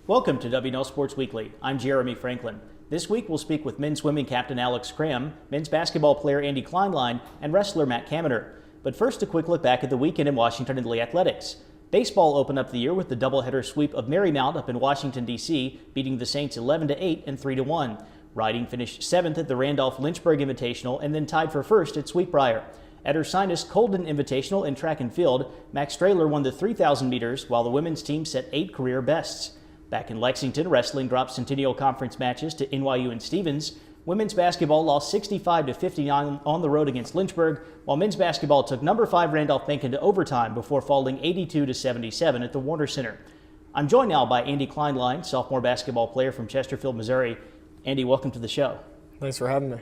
Welcome to WNL Sports Weekly. I'm Jeremy Franklin. This week we'll speak with men's swimming captain Alex Cram, men's basketball player Andy Kleinlein, and wrestler Matt Kaminer. But first, a quick look back at the weekend in Washington and Lee athletics. Baseball opened up the year with the doubleheader sweep of Marymount up in Washington, D.C., beating the Saints 11-8 and 3-1. Riding finished 7th at the Randolph-Lynchburg Invitational and then tied for first at Sweetbriar. At Ursinus Colden Invitational in track and field, Max Strahler won the 3,000 meters while the women's team set 8 career bests. Back in Lexington, wrestling dropped Centennial Conference matches to NYU and Stevens. Women's basketball lost 65-59 on the road against Lynchburg, while men's basketball took number 5 Randolph-Bank into overtime before falling 82-77 at the Warner Center. I'm joined now by Andy Kleinlein, sophomore basketball player from Chesterfield, Missouri. Andy, welcome to the show. Thanks for having me.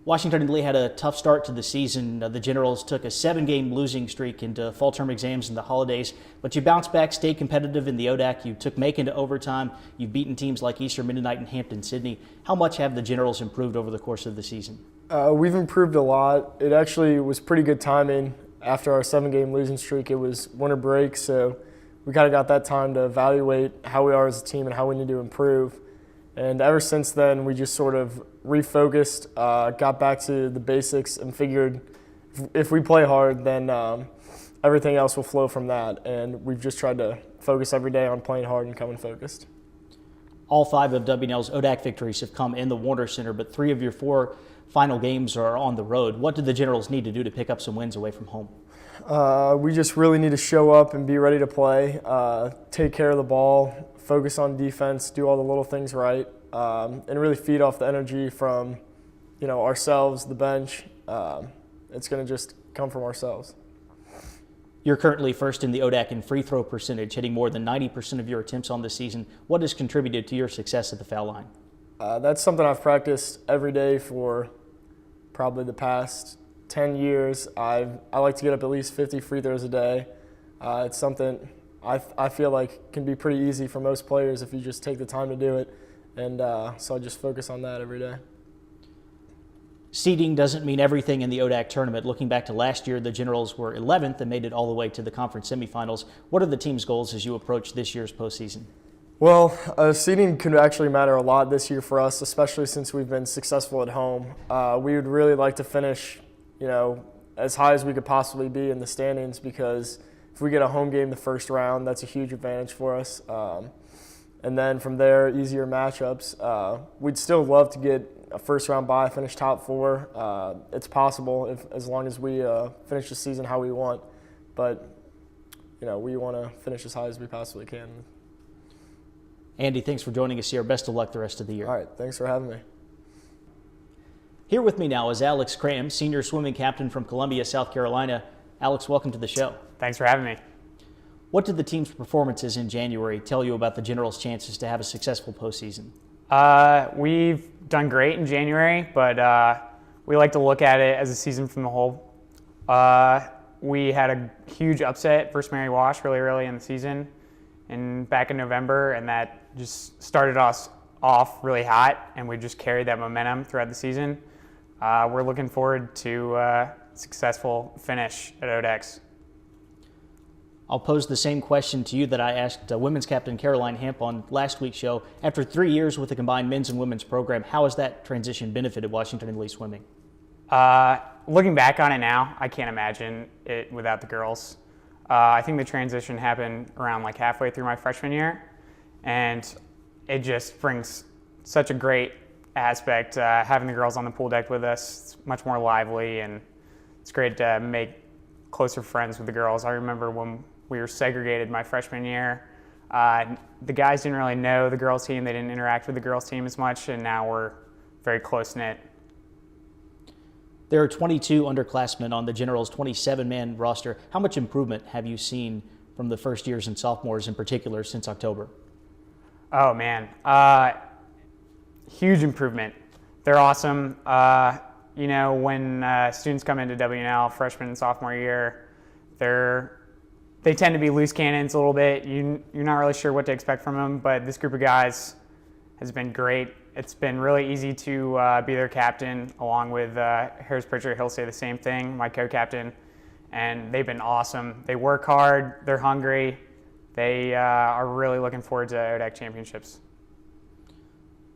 Washington and Lee had a tough start to the season. The Generals took a 7-game losing streak into fall term exams and the holidays, but you bounced back, stayed competitive in the ODAC. You took Macon to overtime. You've beaten teams like Eastern Mennonite and Hampton-Sydney. How much have the Generals improved over the course of the season? We've improved a lot. It actually was pretty good timing. After our 7-game losing streak, it was winter break, so we kind of got that time to evaluate how we are as a team and how we need to improve. And ever since then, we just sort of refocused, got back to the basics, and figured if we play hard, then everything else will flow from that. And we've just tried to focus every day on playing hard and coming focused. All 5 of WNL's ODAC victories have come in the Warner Center, but 3 of your 4 final games are on the road. What do the Generals need to do to pick up some wins away from home? We just really need to show up and be ready to play, take care of the ball, focus on defense, do all the little things right, and really feed off the energy from, ourselves, the bench. It's going to just come from ourselves. You're currently first in the ODAC in free throw percentage, hitting more than 90% of your attempts on the season. What has contributed to your success at the foul line? That's something I've practiced every day for probably the past 10 years. I like to get up at least 50 free throws a day. It's something I feel like can be pretty easy for most players if you just take the time to do it. And so I just focus on that every day. Seeding doesn't mean everything in the ODAC tournament. Looking back to last year, the Generals were 11th and made it all the way to the conference semifinals. What are the team's goals as you approach this year's postseason? Well, seeding could actually matter a lot this year for us, especially since we've been successful at home. We would really like to finish, as high as we could possibly be in the standings, because if we get a home game the first round, that's a huge advantage for us. And then from there, easier matchups. We'd still love to get a first-round bye, finish top 4. It's possible as long as we finish the season how we want. But, we want to finish as high as we possibly can. Andy, thanks for joining us here. Best of luck the rest of the year. All right, thanks for having me. Here with me now is Alex Cram, senior swimming captain from Columbia, South Carolina. Alex, welcome to the show. Thanks for having me. What did the team's performances in January tell you about the Generals' chances to have a successful postseason? We've done great in January, but we like to look at it as a season from the whole. We had a huge upset versus Mary Wash really early in the season and back in November, and that just started us off really hot, and we just carried that momentum throughout the season. We're looking forward to a successful finish at ODACs. I'll pose the same question to you that I asked women's captain Caroline Hamp on last week's show. After 3 years with the combined men's and women's program, how has that transition benefited Washington and Lee swimming? Looking back on it now, I can't imagine it without the girls. I think the transition happened around like halfway through my freshman year, and it just brings such a great aspect having the girls on the pool deck with us. It's much more lively, and it's great to make closer friends with the girls. I remember when we were segregated my freshman year, the guys didn't really know the girls team. They didn't interact with the girls team as much, and now we're very close-knit. There are 22 underclassmen on the Generals' 27-man roster. How much improvement have you seen from the first years and sophomores in particular since October? Oh, man. Huge improvement. They're awesome. When students come into WNL freshman and sophomore year, they tend to be loose cannons a little bit. You're not really sure what to expect from them, but this group of guys has been great. It's been really easy to be their captain, along with Harris Pritchard. He'll say the same thing, my co-captain, and they've been awesome. They work hard, they're hungry, they are really looking forward to ODAC championships.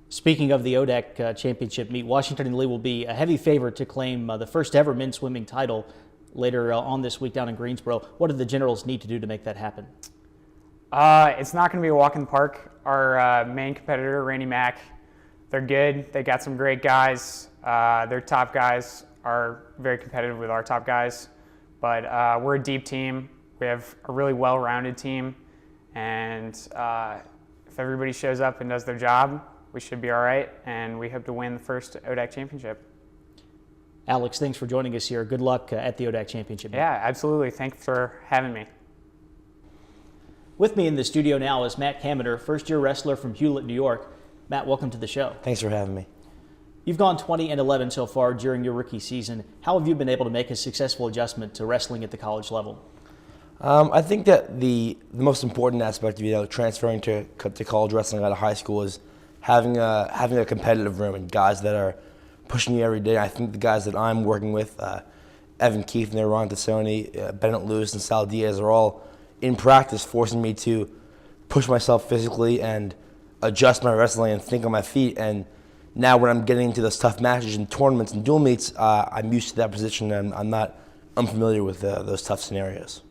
Speaking of the ODAC championship meet, Washington and Lee will be a heavy favorite to claim the first ever men's swimming title later on this week down in Greensboro. What do the Generals need to do to make that happen? It's not going to be a walk in the park. Our main competitor, Randy Mack, they're good. They got some great guys. Their top guys are very competitive with our top guys. But we're a deep team. We have a really well-rounded team. And if everybody shows up and does their job, we should be all right. And we hope to win the first ODAC championship. Alex, thanks for joining us here. Good luck at the ODAC championship. Yeah, absolutely. Thanks for having me. With me in the studio now is Matt Kaminer, first-year wrestler from Hewlett, New York. Matt, welcome to the show. Thanks for having me. You've gone 20-11 so far during your rookie season. How have you been able to make a successful adjustment to wrestling at the college level? I think that the most important aspect of transferring to college wrestling out of high school is having a competitive room and guys that are pushing you every day. I think the guys that I'm working with, Evan Keefe, Ron Tassoni, Bennett Lewis, and Sal Diaz are all in practice forcing me to push myself physically and adjust my wrestling and think on my feet. And now when I'm getting into those tough matches and tournaments and dual meets, I'm used to that position and I'm not unfamiliar with those tough scenarios.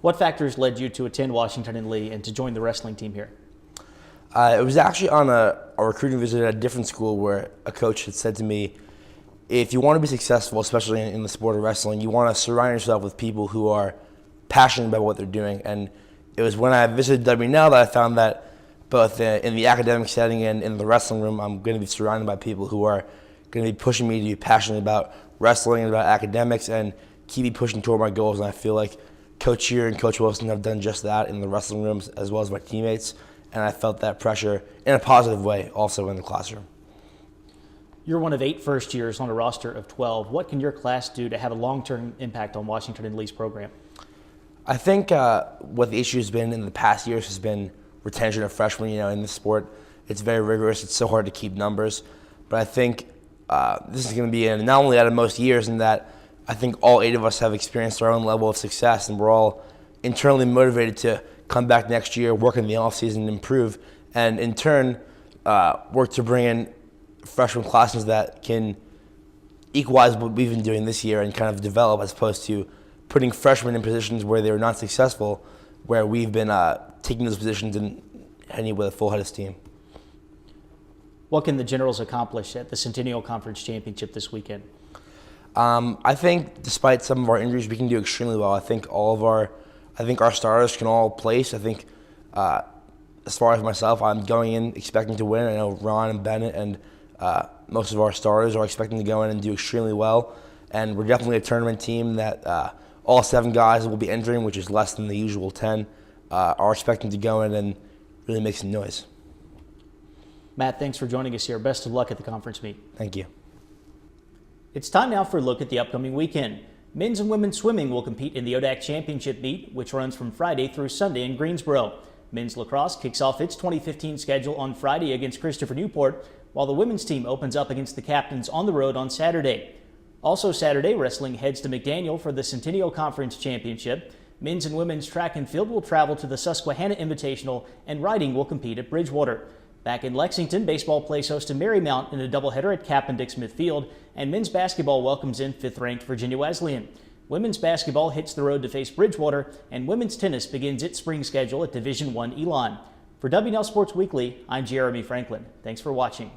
What factors led you to attend Washington and Lee and to join the wrestling team here? It was actually on a recruiting visit at a different school where a coach had said to me, if you want to be successful, especially in the sport of wrestling, you want to surround yourself with people who are passionate about what they're doing. And it was when I visited WNL that I found that both in the academic setting and in the wrestling room, I'm going to be surrounded by people who are going to be pushing me to be passionate about wrestling and about academics and keep me pushing toward my goals. And I feel like Coach Shear and Coach Wilson have done just that in the wrestling rooms as well as my teammates. And I felt that pressure in a positive way also in the classroom. You're one of 8 first years on a roster of 12. What can your class do to have a long-term impact on Washington and Lee's program? I think what the issue has been in the past years has been retention of freshmen. In this sport, it's very rigorous. It's so hard to keep numbers. But I think this is going to be an anomaly out of most years in that I think all 8 of us have experienced our own level of success, and we're all internally motivated to come back next year, work in the offseason, and improve, and in turn work to bring in freshman classes that can equalize what we've been doing this year and kind of develop, as opposed to putting freshmen in positions where they were not successful, where we've been taking those positions and heading with a full head of steam. What can the Generals accomplish at the Centennial Conference Championship this weekend? I think despite some of our injuries, we can do extremely well. I think our starters can all place. I think as far as myself, I'm going in expecting to win. I know Ron and Bennett and most of our starters are expecting to go in and do extremely well. And we're definitely a tournament team that all 7 guys will be entering, which is less than the usual 10, are expecting to go in and really make some noise. Matt, thanks for joining us here. Best of luck at the conference meet. Thank you. It's time now for a look at the upcoming weekend. Men's and women's swimming will compete in the ODAC Championship meet, which runs from Friday through Sunday in Greensboro. Men's lacrosse kicks off its 2015 schedule on Friday against Christopher Newport, while the women's team opens up against the Captains on the road on Saturday. Also Saturday, wrestling heads to McDaniel for the Centennial Conference Championship. Men's and women's track and field will travel to the Susquehanna Invitational, and riding will compete at Bridgewater. Back in Lexington, baseball plays host to Marymount in a doubleheader at Capendick-Smith Field, and men's basketball welcomes in 5th-ranked Virginia Wesleyan. Women's basketball hits the road to face Bridgewater, and women's tennis begins its spring schedule at Division I Elon. For WNL Sports Weekly, I'm Jeremy Franklin. Thanks for watching.